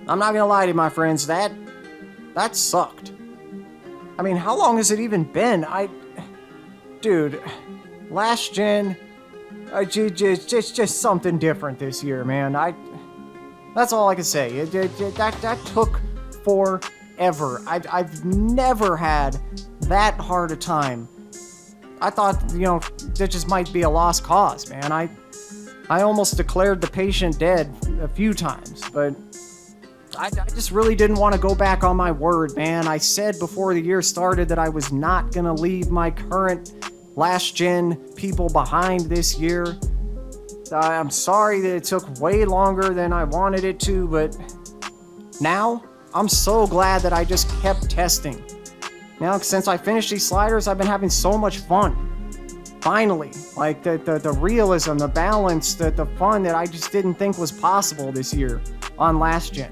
I'm not gonna lie to you, my friends, that sucked. I mean, how long has it even been? Dude, last gen, just something different this year, man. That's all I can say. That took forever. I've never had that hard a time. I thought, that just might be a lost cause, man. I almost declared the patient dead a few times, but I just really didn't want to go back on my word, man. I said before the year started that I was not gonna leave my current last-gen people behind this year. I'm sorry that it took way longer than I wanted it to, but now I'm so glad that I just kept testing. Now, since I finished these sliders, I've been having so much fun. Finally, like the realism, the balance, the fun that I just didn't think was possible this year on last gen.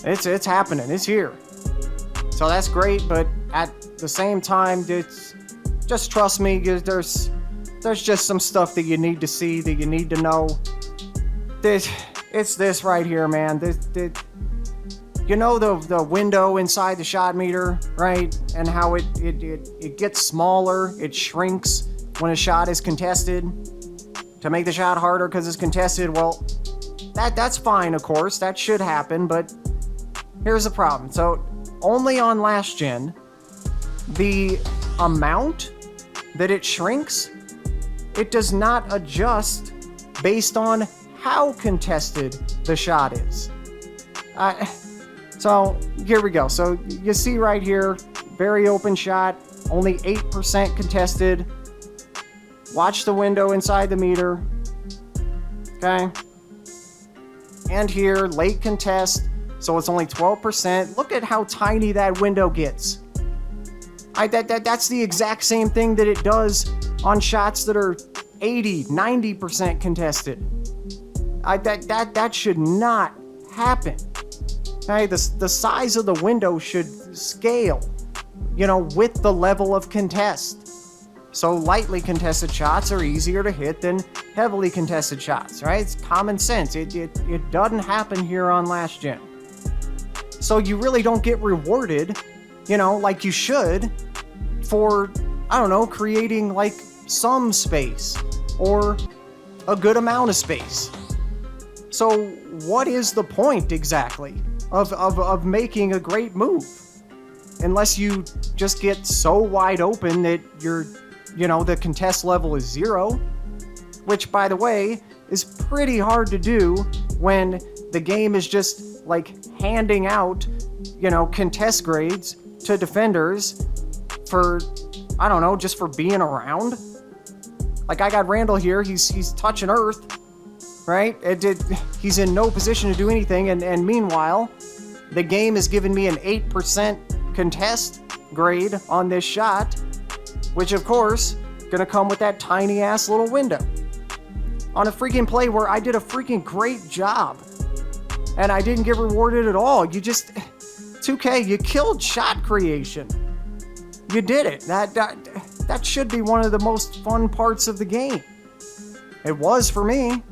It's happening. It's here. So that's great, but at the same time, just trust me. There's just some stuff that you need to see, that you need to know. It's this right here, man. You know the window inside the shot meter, right? And how it gets smaller, it shrinks when a shot is contested to make the shot harder because it's contested. Well, that's fine, of course. That should happen, but here's the problem. So only on last gen, the amount that it shrinks, it does not adjust based on how contested the shot is. So here we go. So you see right here, very open shot, only 8% contested. Watch the window inside the meter. Okay. And here, late contest, so it's only 12%. Look at how tiny that window gets. That's the exact same thing that it does on shots that are 80, 90% contested. That should not happen. Okay, the size of the window should scale, with the level of contest. So lightly contested shots are easier to hit than heavily contested shots, right? It's common sense. It doesn't happen here on last gen. So you really don't get rewarded, like you should for, creating like some space or a good amount of space. So what is the point exactly of making a great move? Unless you just get so wide open that the contest level is 0, which, by the way, is pretty hard to do when the game is just like handing out, contest grades to defenders for, just for being around. Like, I got Randall here, he's touching earth, right? He's in no position to do anything, and meanwhile, the game is giving me an 8% contest grade on this shot, which of course gonna come with that tiny ass little window on a freaking play where I did a freaking great job and I didn't get rewarded at all. 2K, you killed shot creation. You did it. That should be one of the most fun parts of the game. It was for me.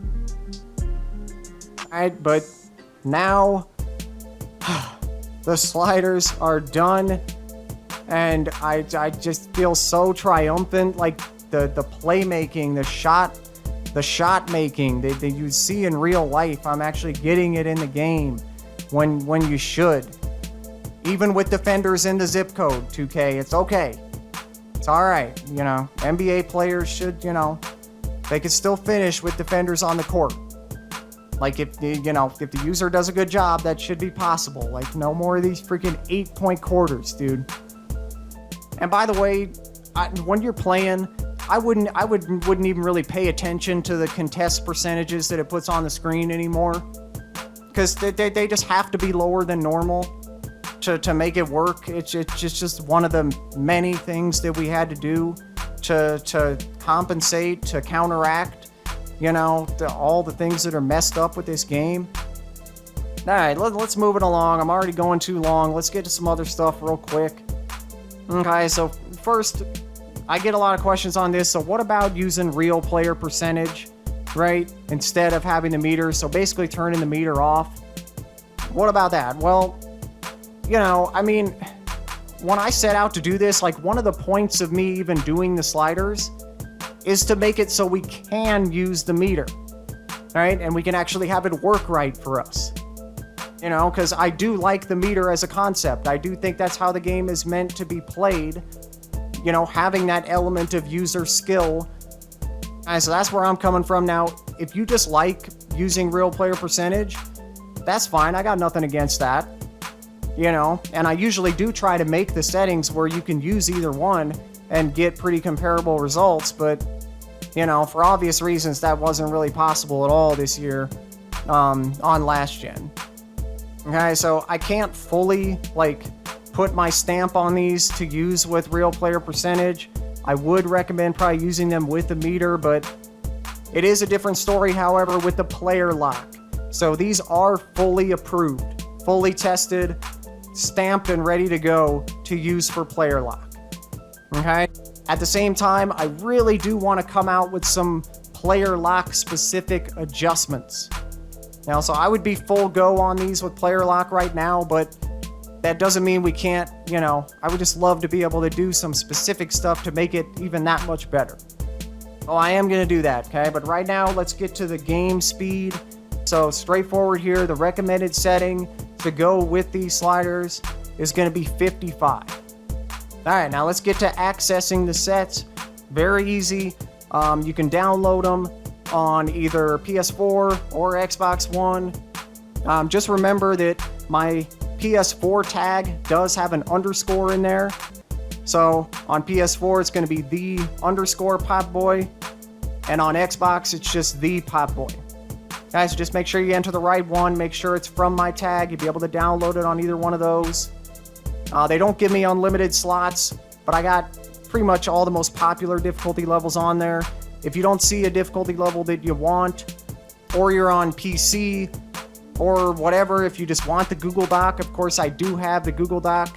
But now the sliders are done, and I just feel so triumphant. Like the playmaking, the shot making that you see in real life, I'm actually getting it in the game when you should. Even with defenders in the zip code, 2K, it's okay. It's alright, NBA players should, they could still finish with defenders on the court. Like, if the user does a good job, that should be possible. Like, no more of these freaking 8-point quarters, dude. And by the way, when you're playing, I wouldn't even really pay attention to the contest percentages that it puts on the screen anymore, because they just have to be lower than normal to make it work. It's just one of the many things that we had to do to compensate, to counteract, all the things that are messed up with this game. All right, let's move it along. I'm already going too long. Let's get to some other stuff real quick. Okay, so first, I get a lot of questions on this. So what about using real player percentage, right? Instead of having the meter. So basically turning the meter off. what about that? Well, you know, I mean, when I set out to do this, like one of the points of me even doing the sliders is to make it so we can use the meter, right? And we can actually have it work right for us. You know, because I do like the meter as a concept. I do think that's how the game is meant to be played. You know, having that element of user skill. And so that's where I'm coming from. Now, if you just like using real player percentage, that's fine. I got nothing against that. You know, and I usually do try to make the settings where you can use either one and get pretty comparable results. But, you know, for obvious reasons, that wasn't really possible at all this year on last gen. Okay, so I can't fully, like, put my stamp on these to use with real player percentage. I would recommend probably using them with the meter, but it is a different story, however, with the player lock. So these are fully approved, fully tested, stamped and ready to go to use for player lock. Okay? At the same time, I really do want to come out with some player lock specific adjustments. Now, so I would be full go on these with player lock right now, but that doesn't mean we can't, you know, I would just love to be able to do some specific stuff to make it even that much better. Oh, I am going to do that, okay? But right now, let's get to the game speed. So straightforward here, the recommended setting to go with these sliders is going to be 55. All right, now let's get to accessing the sets. Very easy. You can download them on either PS4 or Xbox One. Just remember that my PS4 tag does have an underscore in there. So on PS4, it's going to be the underscore Popboy. And on Xbox, it's just the Popboy. Guys, just make sure you enter the right one. Make sure it's from my tag. You'll be able to download it on either one of those. They don't give me unlimited slots, but I got pretty much all the most popular difficulty levels on there. If you don't see a difficulty level that you want, or you're on PC, or whatever, if you just want the Google Doc, of course I do have the Google Doc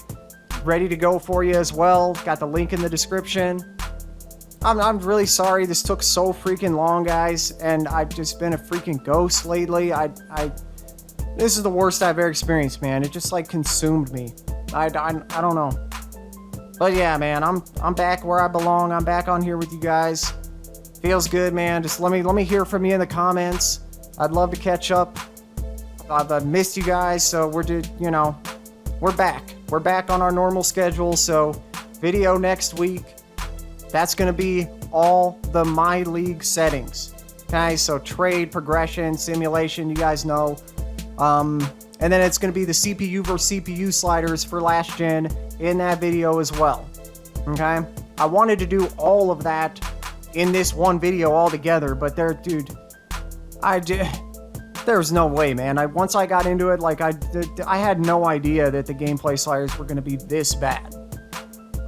ready to go for you as well. Got the link in the description. I'm really sorry this took so freaking long, guys, and I've just been a freaking ghost lately. This is the worst I've ever experienced, man. It just like consumed me. I don't know. But yeah, man, I'm back where I belong. I'm back on here with you guys. Feels good, man. Just let me hear from you in the comments. I'd love to catch up. I've missed you guys, so we're back. We're back on our normal schedule. So video next week. That's going to be all the My League settings. Okay, so trade, progression, simulation, you guys know. And then it's going to be the CPU versus CPU sliders for last gen in that video as well. Okay, I wanted to do all of that in this one video all together, but there's no way, man. Once I got into it, like I had no idea that the gameplay sliders were going to be this bad.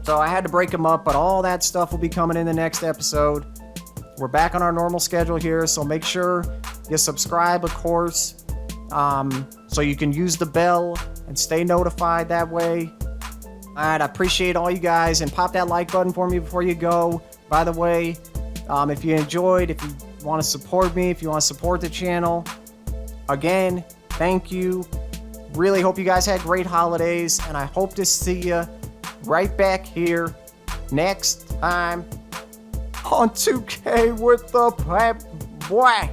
So I had to break them up, but all that stuff will be coming in the next episode. We're back on our normal schedule here, so make sure you subscribe, of course, so you can use the bell and stay notified that way. All right, I appreciate all you guys, and pop that like button for me before you go. By the way, if you enjoyed, if you want to support me, if you want to support the channel, again, thank you. Really hope you guys had great holidays, and I hope to see you right back here next time on 2K with the Popboy.